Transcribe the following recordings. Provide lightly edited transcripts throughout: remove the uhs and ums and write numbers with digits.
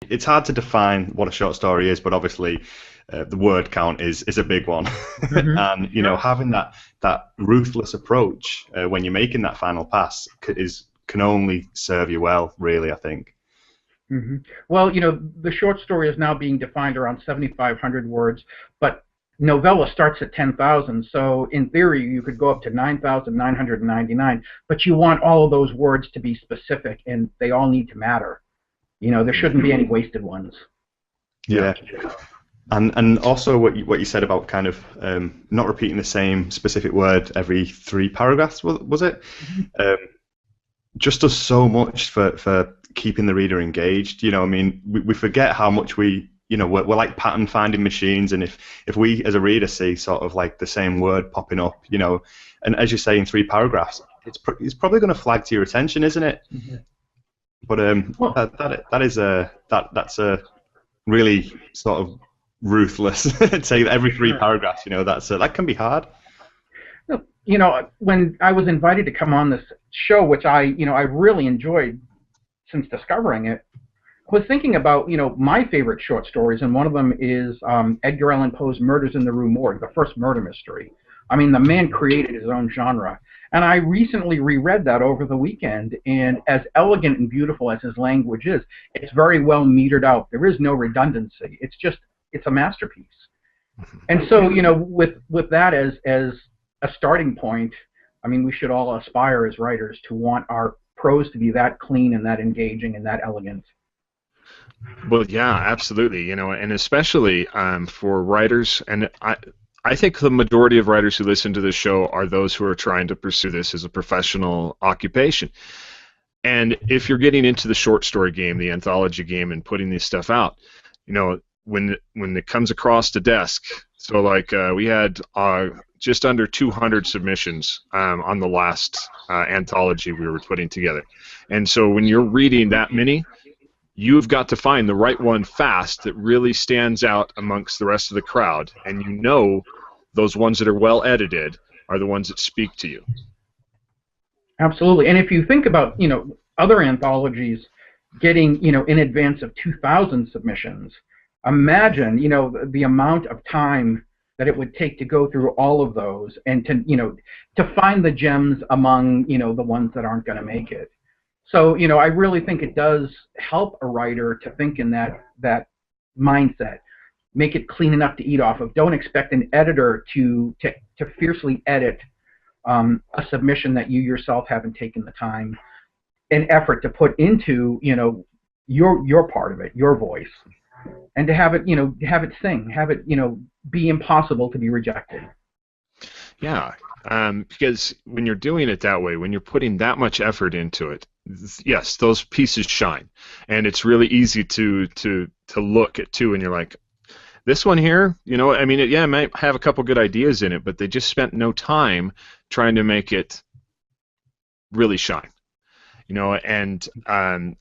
It's hard to define what a short story is, but obviously the word count is a big one. Hmm. And Sure. having that ruthless approach when you're making that final pass can only serve you well, really, I think. Hmm. Well, the short story is now being defined around 7,500 words, but novella starts at 10,000. So in theory, you could go up to 9,999. But you want all of those words to be specific, and they all need to matter. There shouldn't be any wasted ones. Yeah. Yeah. And also what you said about kind of not repeating the same specific word every three paragraphs, was it? Mhm. Um, just does so much for keeping the reader engaged. I mean, we forget how much we're like pattern finding machines, and if we as a reader see sort of like the same word popping up, and as you say in three paragraphs, it's probably going to flag to your attention, isn't it? Mhm. But Well, that's a really sort of ruthless. Say every three sure. paragraphs, that can be hard. When I was invited to come on this show, which I really enjoyed since discovering it, I was thinking about, my favorite short stories, and one of them is Edgar Allan Poe's Murders in the Rue Morgue, the first murder mystery. I mean, the man created his own genre. And I recently reread that over the weekend, and as elegant and beautiful as his language is, it's very well metered out. There is no redundancy. It's a masterpiece. And so, with that as a starting point, I mean, we should all aspire as writers to want our prose to be that clean and that engaging and that elegant. Well, yeah, absolutely. And especially for writers, and I think the majority of writers who listen to this show are those who are trying to pursue this as a professional occupation. And if you're getting into the short story game, the anthology game, and putting this stuff out, when it comes across the desk, so like we had just under 200 submissions on the last anthology we were putting together. And so when you're reading that many, you've got to find the right one fast that really stands out amongst the rest of the crowd, and those ones that are well edited are the ones that speak to you. Absolutely. And if you think about, other anthologies getting, in advance of 2,000 submissions, imagine, the amount of time that it would take to go through all of those and to find the gems among, the ones that aren't going to make it. So, I really think it does help a writer to think in that mindset. Make it clean enough to eat off of. Don't expect an editor to fiercely edit a submission that you yourself haven't taken the time and effort to put into, your part of it, your voice, and to have it, have it sing, have it, be impossible to be rejected. Yeah, because when you're doing it that way, when you're putting that much effort into it, yes, those pieces shine, and it's really easy to look at too, and you're like, this one here, I mean, it might have a couple good ideas in it, but they just spent no time trying to make it really shine. And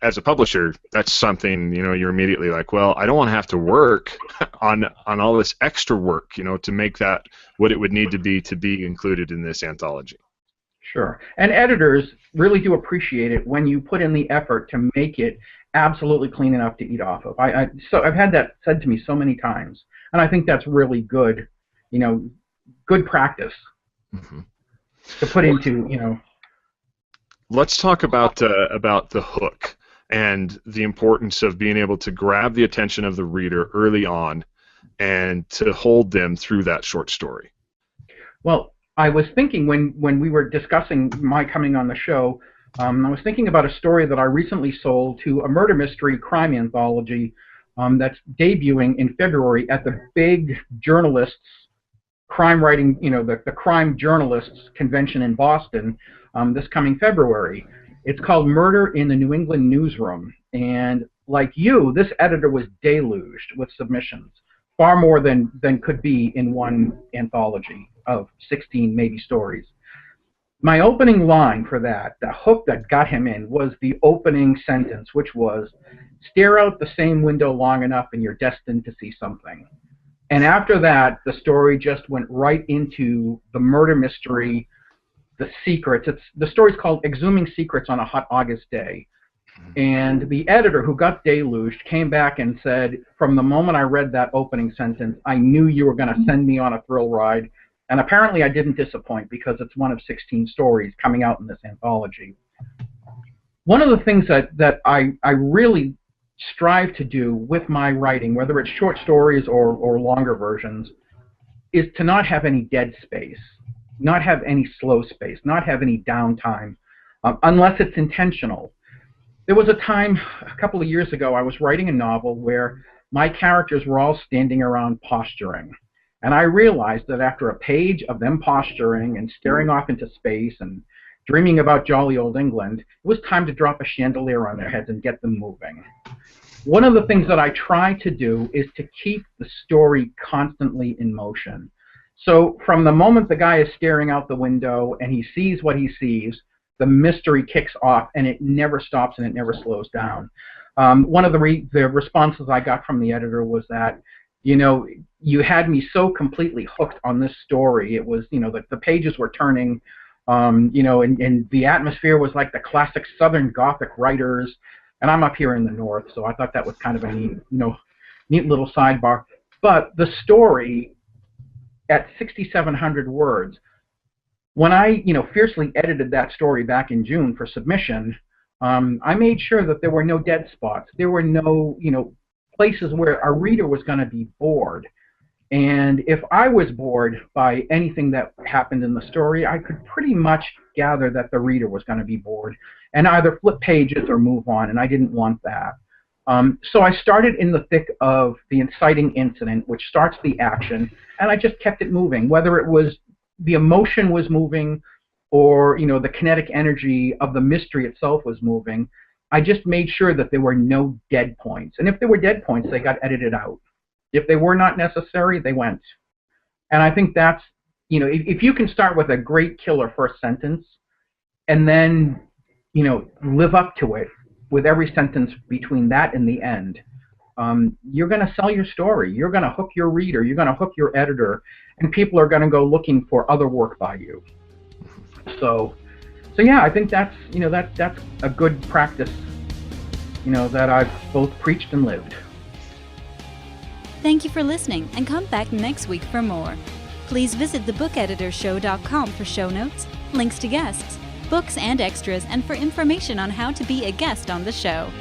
as a publisher, that's something, you're immediately like, well, I don't want to have to work on all this extra work, to make that what it would need to be included in this anthology. Sure. And editors really do appreciate it when you put in the effort to make it absolutely clean enough to eat off of. So I've had that said to me so many times, and I think that's really good, good practice Mm-hmm. to put into. Let's talk about the hook and the importance of being able to grab the attention of the reader early on and to hold them through that short story. Well, I was thinking when we were discussing my coming on the show, I was thinking about a story that I recently sold to a murder mystery crime anthology that's debuting in February at the big journalists crime writing, the crime journalists convention in Boston this coming February. It's called Murder in the New England Newsroom, and like you, this editor was deluged with submissions, far more than could be in one anthology of 16 maybe stories. My opening line for that, the hook that got him in, was the opening sentence, which was, "Stare out the same window long enough and you're destined to see something." And after that, the story just went right into the murder mystery, the secrets. The story's called Exhuming Secrets on a Hot August Day. And the editor, who got deluged, came back and said, from the moment I read that opening sentence, I knew you were going to send me on a thrill ride. And apparently I didn't disappoint, because it's one of 16 stories coming out in this anthology. One of the things that I really strive to do with my writing, whether it's short stories or longer versions, is to not have any dead space, not have any slow space, not have any downtime, unless it's intentional. There was a time a couple of years ago I was writing a novel where my characters were all standing around posturing. And I realized that after a page of them posturing and staring off into space and dreaming about jolly old England, it was time to drop a chandelier on their heads and get them moving. One of the things that I try to do is to keep the story constantly in motion. So from the moment the guy is staring out the window and he sees what he sees, the mystery kicks off, and it never stops and it never slows down. One of the responses I got from the editor was that, you had me so completely hooked on this story. It was, the pages were turning, and the atmosphere was like the classic Southern Gothic writers. And I'm up here in the North, so I thought that was kind of a neat little sidebar. But the story, at 6,700 words, when I, fiercely edited that story back in June for submission, I made sure that there were no dead spots. There were no, places where a reader was going to be bored. And if I was bored by anything that happened in the story, I could pretty much gather that the reader was going to be bored and either flip pages or move on, and I didn't want that. So I started in the thick of the inciting incident, which starts the action, and I just kept it moving, whether it was the emotion was moving or the kinetic energy of the mystery itself was moving. I just made sure that there were no dead points. And if there were dead points, they got edited out. If they were not necessary, they went. And I think that's, if you can start with a great killer first sentence and then, live up to it with every sentence between that and the end, you're going to sell your story. You're going to hook your reader. You're going to hook your editor. And people are going to go looking for other work by you. So yeah, I think that's that's a good practice, that I've both preached and lived. Thank you for listening, and come back next week for more. Please visit thebookeditorshow.com for show notes, links to guests, books and extras, and for information on how to be a guest on the show.